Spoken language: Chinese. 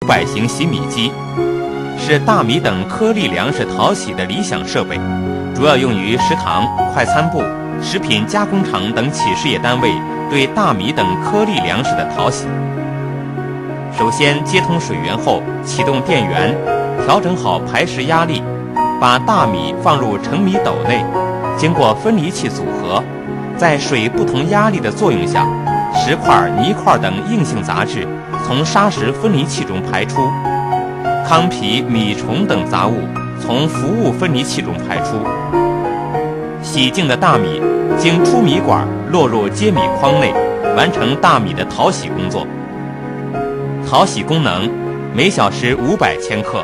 500型洗米机，是大米等颗粒粮食淘洗的理想设备，主要用于食堂、快餐部、食品加工厂等企事业单位对大米等颗粒粮食的淘洗。首先接通水源后，启动电源，调整好排石压力，把大米放入盛米斗内，经过分离器组合，在水不同压力的作用下，石块、泥块等硬性杂质从砂石分离器中排出，糠皮、米虫等杂物从服务分离器中排出。洗净的大米经出米管落入接米筐内，完成大米的淘洗工作。淘洗功能：每小时500千克。